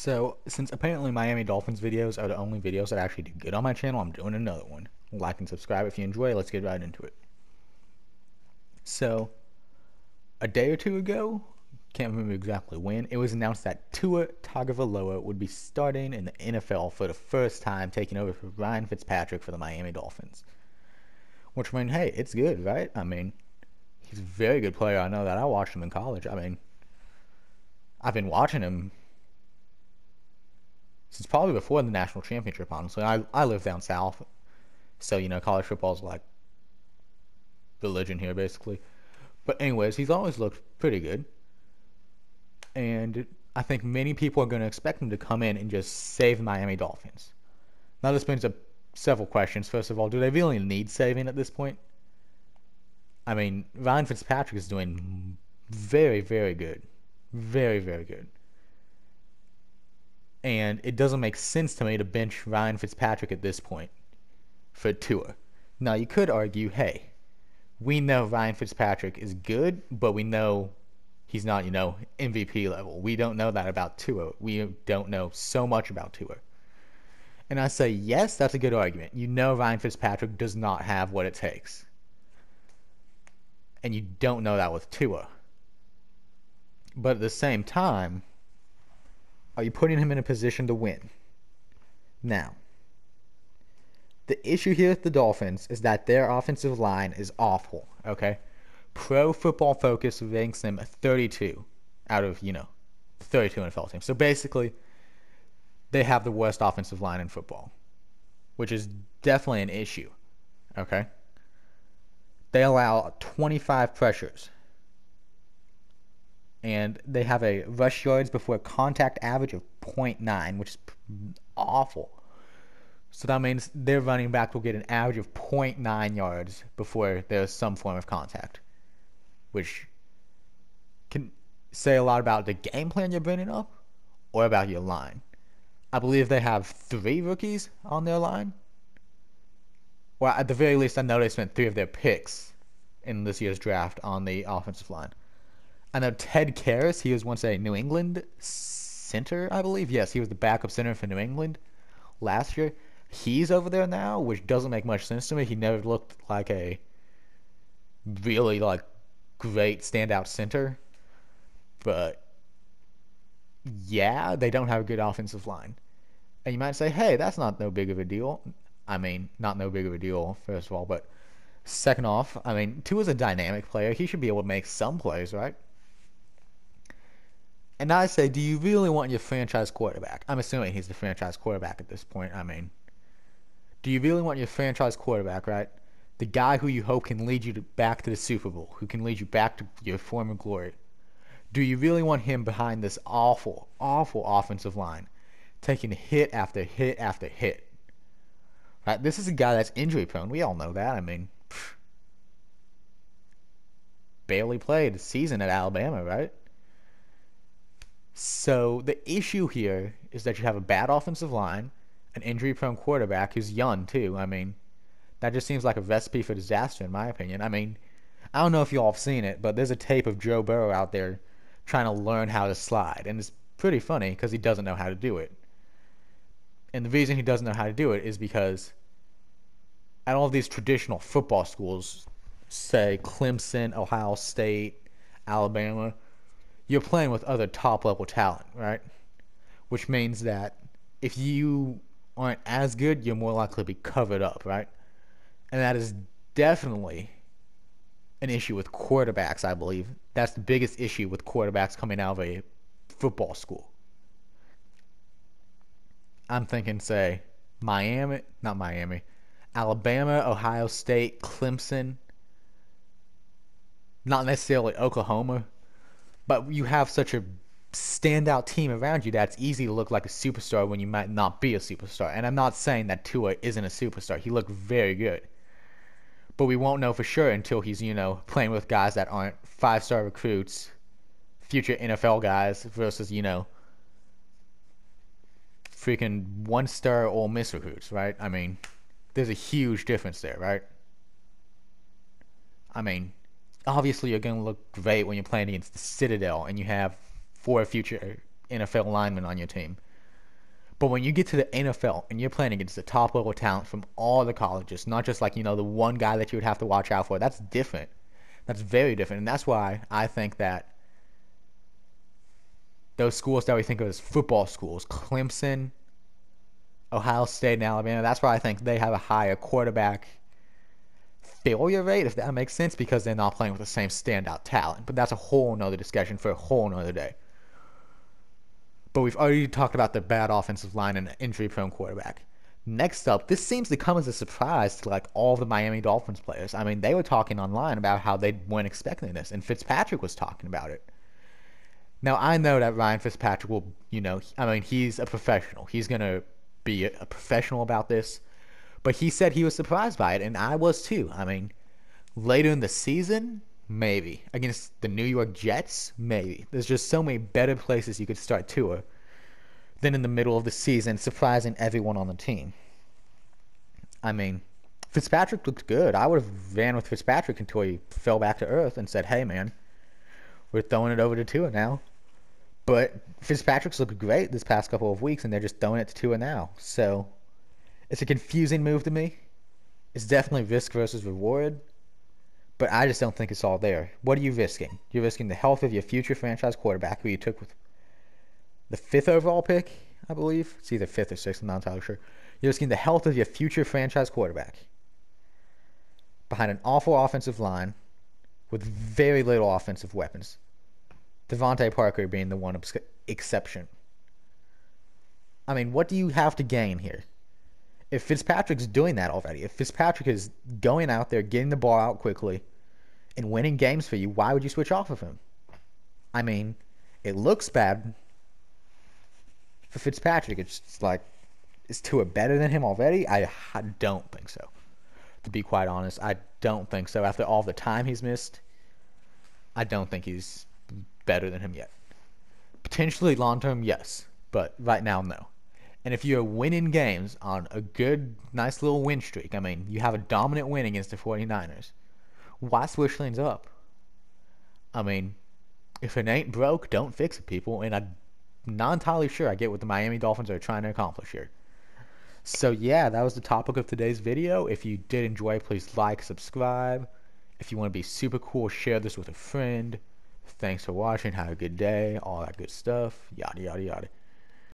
So, since apparently Miami Dolphins videos are the only videos that actually do good on my channel, I'm doing another one. Like and subscribe if you enjoy. Let's get right into it. So, a day or two ago, can't remember exactly when, it was announced that Tua Tagovailoa would be starting in the NFL for the first time, taking over for Ryan Fitzpatrick for the Miami Dolphins. Which, I mean, hey, it's good, right? I mean, he's a very good player. I know that. I watched him in college. I mean, I've been watching him since probably before the national championship, honestly. I live down south, so, college football is like religion here, basically. But anyways, he's always looked pretty good. And I think many people are going to expect him to come in and just save the Miami Dolphins. Now, this brings up several questions. First of all, do they really need saving at this point? I mean, Ryan Fitzpatrick is doing very, very good. Very, very good. And it doesn't make sense to me to bench Ryan Fitzpatrick at this point for Tua. Now, you could argue, hey, we know Ryan Fitzpatrick is good, but we know he's not, MVP level. We don't know that about Tua. We don't know so much about Tua. And I say, yes, that's a good argument. You know Ryan Fitzpatrick does not have what it takes. And you don't know that with Tua. But at the same time, are you putting him in a position to win? Now, the issue here with the Dolphins is that their offensive line is awful, okay? Pro Football Focus ranks them 32 out of, 32 NFL teams. So basically, they have the worst offensive line in football, which is definitely an issue, okay? They allow 25 pressures, and they have a rush yards before contact average of 0.9, which is awful. So that means their running back will get an average of 0.9 yards before there's some form of contact, which can say a lot about the game plan you're bringing up or about your line. I believe they have 3 rookies on their line. Well, at the very least, I know they spent 3 of their picks in this year's draft on the offensive line. I know Ted Karras, he was once a New England center, I believe. Yes, he was the backup center for New England last year. He's over there now, which doesn't make much sense to me. He never looked like a really great standout center. But yeah, they don't have a good offensive line. And you might say, hey, that's not no big of a deal. I mean, not no big of a deal, first of all. But second off, I mean, Tua's a dynamic player. He should be able to make some plays, right? And I say, do you really want your franchise quarterback? I'm assuming he's the franchise quarterback at this point. I mean, do you really want your franchise quarterback, right? The guy who you hope can lead you back to the Super Bowl, who can lead you back to your former glory. Do you really want him behind this awful, awful offensive line, taking hit after hit after hit? Right? This is a guy that's injury prone. We all know that. I mean, barely played a season at Alabama, right? So the issue here is that you have a bad offensive line, an injury-prone quarterback who's young too. I mean, that just seems like a recipe for disaster in my opinion. I mean, I don't know if you all have seen it, but there's a tape of Joe Burrow out there trying to learn how to slide, and it's pretty funny because he doesn't know how to do it. And the reason he doesn't know how to do it is because at all of these traditional football schools, say Clemson, Ohio State, Alabama, you're playing with other top level talent, right? Which means that if you aren't as good, you're more likely to be covered up, right? And that is definitely an issue with quarterbacks, I believe. That's the biggest issue with quarterbacks coming out of a football school. I'm thinking, say, Alabama, Ohio State, Clemson, not necessarily Oklahoma, but you have such a standout team around you that it's easy to look like a superstar when you might not be a superstar. And I'm not saying that Tua isn't a superstar. He looked very good. But we won't know for sure until he's, playing with guys that aren't 5-star recruits, future NFL guys versus, freaking 1-star Ole Miss recruits, right? I mean, there's a huge difference there, right? I mean, obviously you're going to look great when you're playing against the Citadel and you have 4 future NFL linemen on your team. But when you get to the NFL and you're playing against the top level talent from all the colleges, not just like, the one guy that you would have to watch out for, that's different. That's very different. And that's why I think that those schools that we think of as football schools, Clemson, Ohio State, and Alabama, that's why I think they have a higher quarterback failure rate, if that makes sense, because they're not playing with the same standout talent. But that's a whole nother discussion for a whole nother day. But we've already talked about the bad offensive line and an injury-prone quarterback. Next up, this seems to come as a surprise to like all the Miami Dolphins players. I mean, they were talking online about how they weren't expecting this, and Fitzpatrick was talking about it. Now, I know that Ryan Fitzpatrick will, he's a professional. He's going to be a professional about this. But he said he was surprised by it, and I was too. I mean, later in the season, maybe. Against the New York Jets, maybe. There's just so many better places you could start Tua than in the middle of the season, surprising everyone on the team. I mean, Fitzpatrick looked good. I would have ran with Fitzpatrick until he fell back to earth and said, hey, man, we're throwing it over to Tua now. But Fitzpatrick's looked great this past couple of weeks, and they're just throwing it to Tua now. So it's a confusing move to me. It's definitely risk versus reward. But I just don't think it's all there. What are you risking? You're risking the health of your future franchise quarterback, who you took with the 5th overall pick, I believe. It's either 5th or 6th, I'm not entirely sure. You're risking the health of your future franchise quarterback behind an awful offensive line with very little offensive weapons. Devontae Parker being the one exception. I mean, what do you have to gain here? If Fitzpatrick's doing that already, if Fitzpatrick is going out there, getting the ball out quickly, and winning games for you, why would you switch off of him? I mean, it looks bad for Fitzpatrick. It's just like, is Tua better than him already? I don't think so. To be quite honest, I don't think so. After all the time he's missed, I don't think he's better than him yet. Potentially long-term, yes. But right now, no. And if you're winning games on a good, nice little win streak, I mean, you have a dominant win against the 49ers, why switch things up? I mean, if it ain't broke, don't fix it, people. And I'm not entirely sure I get what the Miami Dolphins are trying to accomplish here. So yeah, that was the topic of today's video. If you did enjoy, please like, subscribe. If you want to be super cool, share this with a friend. Thanks for watching. Have a good day. All that good stuff. Yada, yada, yada.